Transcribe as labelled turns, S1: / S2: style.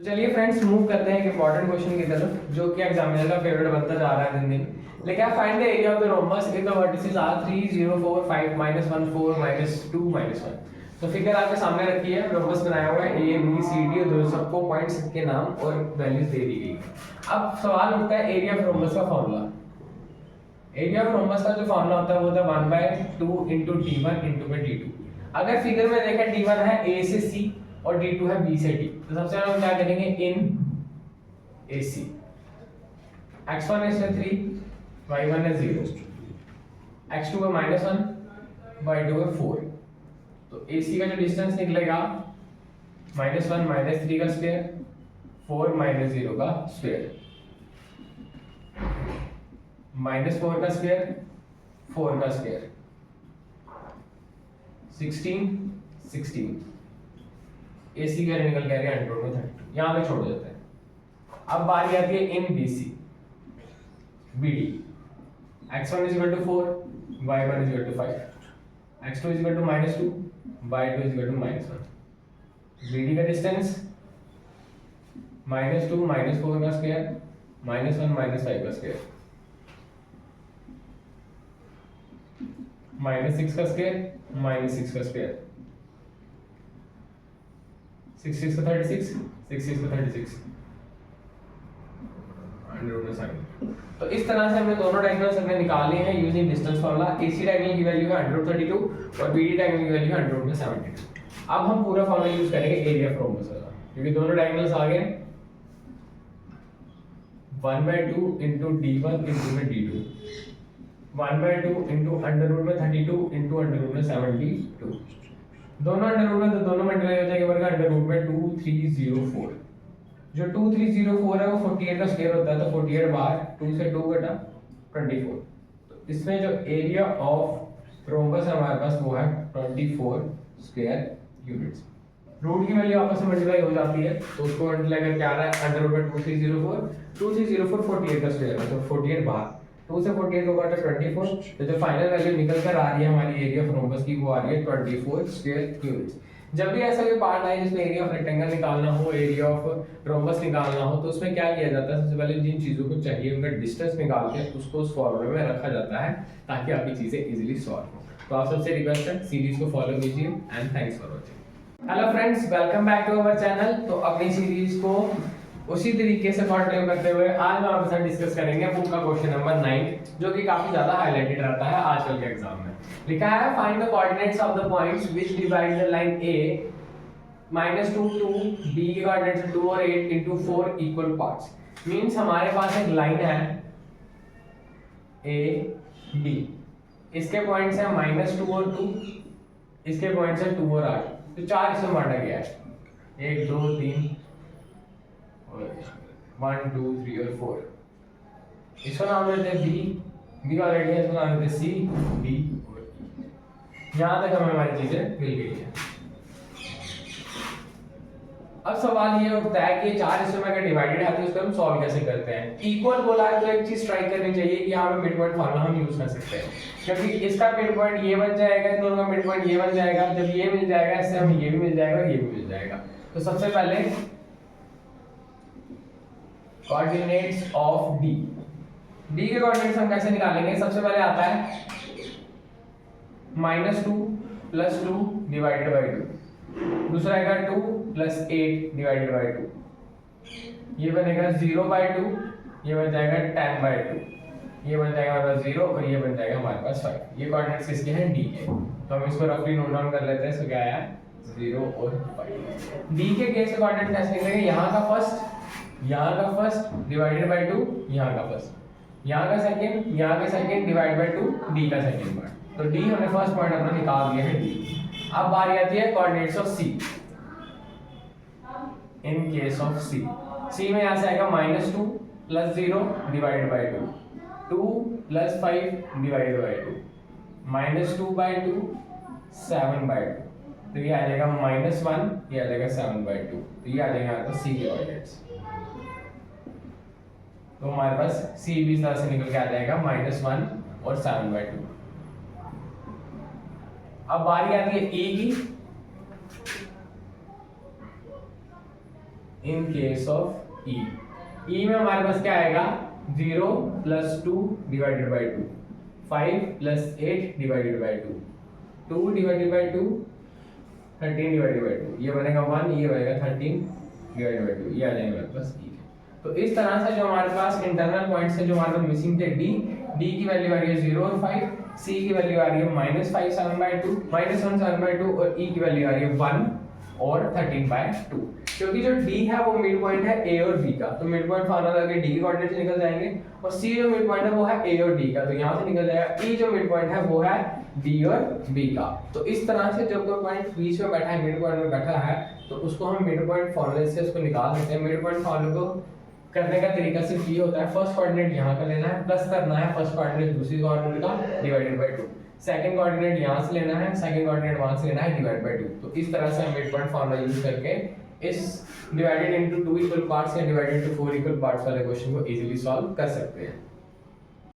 S1: चलिए friends move करते हैं एक इंपॉर्टेंट क्वेश्चन की तरफ जो कि एग्जामिनर का फेवरेट बनता जा रहा है दिन दिन। लेकिन find the area of the rhombus if the vertices are 3 0 4 5 -1 4 -2 -1। तो फिगर आपके सामने रखी है, रोम्बस बनाया हुआ है ए बी सी डी और दो सबको पॉइंट्स के नाम और वैल्यूज दे दी गई। अब सवाल उठता है एरिया ऑफ रोम्बस का फॉर्मूला। एरिया ऑफ रोम्बस का जो फॉर्मूला होता है वो होता है 1/2 × d1 × d2। अगर फिगर में देखें d1 है a से c और d2 है b से d, तो सबसे पहले हम क्या करेंगे इन AC। x1 is 3, y1 is 0, x2 है -1, y2 है 4। तो AC का जो डिस्टेंस निकलेगा -1 -3 का स्क्वायर 4 -0 का स्क्वायर -4 का स्क्वायर 4 का स्क्वायर 16 16। AC का निकल गया अंडर रूट में 32, यहाँ पे छोड़ देते हैं। अब बारी आती है इन BC BD। x1 is equal to 4, y1 is equal to 5, x2 is equal to -2, y2 is equal to -1। BD का डिस्टेंस -2 -4 का स्क्वायर -1 -5 का स्क्वायर -6 का स्क्वायर -6 का स्क्वायर 6 6 का 36 6 6 का 36 तो इस तरह से हमने दोनों डायगोनल्स हमने निकाले हैं using distance formula. AC diagonal की वैल्यू है 132 और BD डायगोनल की वैल्यू है 172। अब हम पूरा फार्मूला यूज करेंगे एरिया ऑफ रोम्बस का, क्योंकि दोनों डायगोनल्स आ गए 1/2 × d1 × d2 1/2 × अंडर रूट में 32 × अंडर रूट में 72। दोनों अंडर रूट में तो दोनों मल्टीप्लाई हो जाएगा वर्ग अंडर रूट में 2304। जो 2304 है वो 48 का स्क्वायर होता है, तो 48 बाहर 2 से 2 घटा 24। तो इसमें जो एरिया ऑफ रोम्बस है हमारे पास वो है 24 स्क्वायर यूनिट्स। रूट की वैल्यू आपस में मल्टीप्लाई हो जाती है, तो उसको मल्टीप्लाई करके आ रहा है अंडर रूट में 2304 48 का स्क्वायर है, तो 48 बाहर 2 से 48 को काटा 24। तो जो फाइनल वैल्यू निकल कर आ रही है हमारी एरिया ऑफ रोम्बस की वो आ रही है 24 स्क्वायर यूनिट्स। जब भी ऐसा कोई पार्ट आए जिसमें एरिया ऑफ रेक्टेंगल निकालना हो, एरिया ऑफ रोम्बस निकालना हो, तो उसमें क्या किया जाता है, सबसे पहले जिन चीजों को चाहिए उनका डिस्टेंस निकाल के उसको उस फॉर्मूले में रखा जाता है ताकि आपकी चीजें इजीली सॉल्व हो। तो आप सबसे रिक्वेस्ट है सीरीज को फॉलो कीजिए and thanks for watching. Hello friends, welcome back to our channel. तो अपनी सीरीज को उसी तरीके से कंटिन्यू करते हुए आज हम आपके साथ डिस्कस करेंगे बुक का क्वेश्चन नंबर 9, जो कि काफी ज्यादा हाईलाइटेड रहता है आजकल के एग्जाम में। लिखा है find the coordinates of the points which divide the line A -2 2 B के कोऑर्डिनेट्स 2 और 8 into 4 इक्वल पार्ट्स। मींस हमारे पास एक लाइन है A B, इसके पॉइंट्स हैं -2 और 2, इसके पॉइंट्स हैं 2 और 8, तो 4 इसमें बांटा गया है 1 2 3 और 1 2 3 और 4। इसको नाम देते हैं B का ऑलरेडी है, इसको नाम देते हैं C D और E। यहाँ तक हमें हमारी चीजें मिल गई है। अब सवाल ये उठता है कि 4 हिस्सों में अगर डिवाइडेड है तो इसको हम सॉल्व कैसे करते हैं। इक्वल बोला है तो एक चीज ट्राई करनी चाहिए कि यहाँ पे मिड पॉइंट फार्मूला हम यूज कर सकते हैं, क्योंकि इसका मिड पॉइंट ये बन जाएगा, इन दोनों का मिड पॉइंट ये बन जाएगा। जब ये मिल जाएगा इससे हमें ये भी मिल जाएगा और ये भी मिल जाएगा। तो सबसे पहले कोऑर्डिनेट्स ऑफ D के कोऑर्डिनेट्स हम कैसे निकालेंगे। सबसे पहले आता है -2 + 2 डिवाइडेड बाय 2, दूसरा आएगा 2 + 8 डिवाइडेड बाय 2, ये बनेगा 0/2, ये बन जाएगा 10/2, ये बन जाएगा हमारे पास 0 और ये बन जाएगा हमारे पास 5। ये कोऑर्डिनेट्स किसके हैं D के। तो हम इसको रफली नोट डाउन कर लेते हैं। इसको क्या आया 0 और 5। D के केस के कोऑर्डिनेट कैसे निकलेंगे, यहाँ का फर्स्ट डिवाइडेड बाय 2, यहाँ का फर्स्ट, यहाँ का सेकंड, यहाँ का सेकंड डिवाइड बाय 2, D का सेकंड पार्ट। तो D हमने फर्स्ट पॉइंट अपना निकाल दिया है D। अब बारी आती है coordinates of C। In case of C में यहाँ से आएगा -2 + 0 डिवाइडेड बाय 2, 2 + 5 डिवाइडेड बाय 2, -2/2 7/2, तो ये आ जाएगा -1, ये आ जाएगा 7/2, तो ये आ जाएगा यहाँ पर C के कोऑर्डिनेट्स। तो हमारे पास C भी इस तरह से निकल के आ जाएगा -1 और 7/2। अब बारी आती है E की। इन केस ऑफ ई में हमारे पास क्या आएगा 0 + 2 divided by 2, 5 + 8 divided by 2, 2 divided by 2, 13 divided by 2, ये बनेगा 1, ये बनेगा 13 डिवाइडेड बाई 2, ये आ जाएगा हमारे पास ई। तो इस तरह से जो हमारे पास इंटरनल पॉइंट्स है जो हमारे पास मिसिंग थे डी की वैल्यू आ रही है 0 और 5, सी की वैल्यू आ रही है -5 7/2, -1 7/2 और ई की वैल्यू आ रही है 1 और 13/2, क्योंकि जो डी है वो मिड पॉइंट है ए और बी का, तो मिड पॉइंट फार्मूला लगा के डी के कोऑर्डिनेट से निकल जाएंगे, और सी जो मिड पॉइंट है वो है ए और डी का, तो यहाँ से निकल जाएगा ई जो मिड पॉइंट है वो है डी और बी का। तो इस तरह से जब कोई पॉइंट बीच में बैठा है, मिड पॉइंट में बैठा है, तो उसको हम मिड पॉइंट फार्मूले से उसको निकाल सकते हैं। मिड पॉइंट फार्मूले को करने का तरीका सिर्फ ये होता है, फर्स्ट कोऑर्डिनेट यहाँ का लेना है, प्लस करना है फर्स्ट कोऑर्डिनेट दूसरी कोऑर्डिनेट का डिवाइडेड बाय 2, सेकंड कोऑर्डिनेट यहाँ से लेना है, सेकंड कोऑर्डिनेट वहाँ से लेना है, डिवाइड बाय 2। तो इस तरह से हम मिड पॉइंट फार्मूला यूज करके इस डिवाइडेड इनटू 2 इक्वल पार्ट्स या डिवाइडेड इनटू 4 इक्वल पार्ट्स वाले क्वेश्चन को इजीली सॉल्व कर सकते हैं।